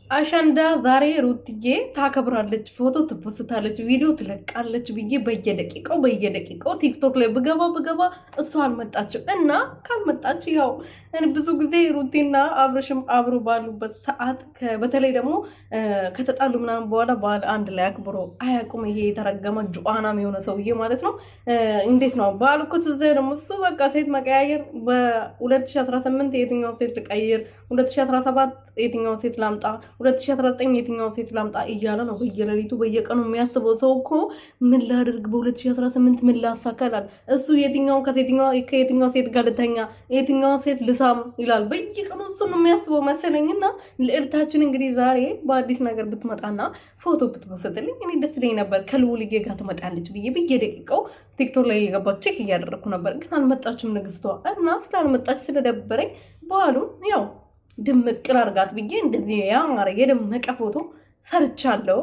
አሸንዳ ዛሬ ሩትዬ ታከብራለች፣ ፎቶ ትፖስታለች፣ ቪዲዮ ትለቃለች ብዬ በየደቂቃው ቲክቶክ ላይ ብገባ እሷ አልመጣችም እና ካልመጣች ያው ብዙ ጊዜ ሩቲና አብረሽም አብሮ ባሉበት ሰዓት በተለይ ደግሞ ከተጣሉ ምናምን በኋላ በዓል አንድ ላይ አክብሮ አያውቁም። ይሄ የተረገመ ጁአናም የሆነ ሰውዬ ማለት ነው። እንዴት ነው በዓል እኮ ትዝ ደግሞ እሱ በቃ ሴት መቀያየር በ2018 የትኛው ሴት ልቀይር፣ 2017 የትኛው ሴት ላምጣ፣ 2019 የትኛው ሴት ላምጣ እያለ ነው በየሌሊቱ በየቀኑ የሚያስበው። ሰው እኮ ምን ላድርግ በ2018 ምን ላሳካላል፣ እሱ ከየትኛው ሴት ጋር ልተኛ፣ የትኛው ሴት ልሳም ይላል በየቀኑ። እሱ ነው የሚያስበው መሰለኝና ልዕልታችን እንግዲህ ዛሬ በአዲስ ነገር ብትመጣና ፎቶ ብትወስድልኝ እኔ ደስ ይለኝ ነበር። ከልውልዬ ጋር ትመጣለች ብዬ በየደቂቃው ቲክቶክ ላይ የገባች ቼክ እያደረኩ ነበር፣ ግን አልመጣችም ንግስቷ። እና ስላልመጣች ስለደበረኝ በዓሉን ያው ድምቅ አድርጋት ብዬ እንደዚህ ያማረ የደመቀ ፎቶ ሰርቻለሁ።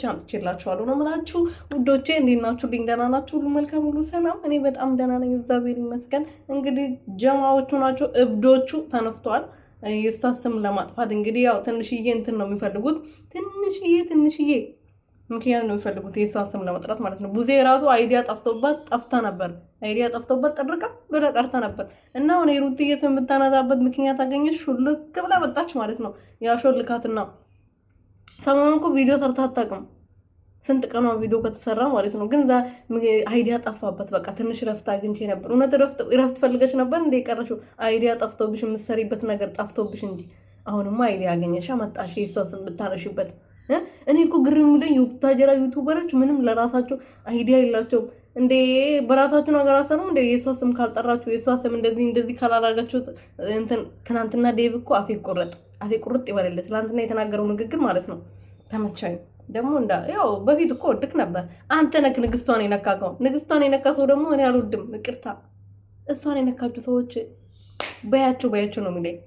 አምጥቼላችኋለሁ ነው የምላችሁ ውዶቼ። እንዴት ናችሁልኝ? ደህና ናችሁ? ሁሉ መልካም፣ ሁሉ ሰላም? እኔ በጣም ደህና ነኝ፣ እግዚአብሔር ይመስገን። እንግዲህ ጀማዎቹ ናቸው እብዶቹ ተነስተዋል። የእሷ ስም ለማጥፋት እንግዲህ ያው ትንሽዬ እንትን ነው የሚፈልጉት፣ ትንሽዬ ምክንያት ነው የሚፈልጉት የእሷ ስም ለመጥራት ማለት ነው። ቡዜ ራሱ አይዲያ ጠፍታ ነበር። ጠርቃ ብላ ቀርታ ነበር። እና አሁን የሩትዬ ስም የምታነሳበት ምክንያት አገኘች፣ ሹልክ ብላ መጣች ማለት ነው። ያ ሾልካትና ሰሞኑን እኮ ቪዲዮ ሰርታ አታውቅም። ስንት ቀኗ ቪዲዮ ከተሰራ ማለት ነው። ግን አይዲያ ጠፋበት። በቃ ትንሽ ረፍት አግኝቼ ነበር። እውነት ረፍት ፈልገሽ ነበር እንደ የቀረሽው? አይዲያ ጠፍቶብሽ የምትሰሪበት ነገር ጠፍቶብሽ እንጂ አሁንማ አይዲያ አገኘሽ መጣሽ የእሷ ስም ብታነሽበት። እኔ እኮ ግርም የሚለኝ የቡታጀራ ዩቱበሮች ምንም ለራሳቸው አይዲያ የላቸውም እንዴ? በራሳችሁ ነገር አሰሩ እንዴ? የእሷ ስም ካልጠራችሁ፣ የእሷ ስም እንደዚህ ካላላጋችሁ እንትን ትናንትና ዴቭ እኮ አፌ ቁርጥ ይበልለት ትናንትና የተናገረው ንግግር ማለት ነው። ተመቻኝ ደግሞ ያው በፊት እኮ ወድቅ ነበር። አንተ ነክ ንግስቷን የነካከው። ንግስቷን የነካ ሰው ደግሞ እኔ አልወድም፣ ይቅርታ። እሷን የነካችሁ ሰዎች በያቸው ነው የሚለኝ።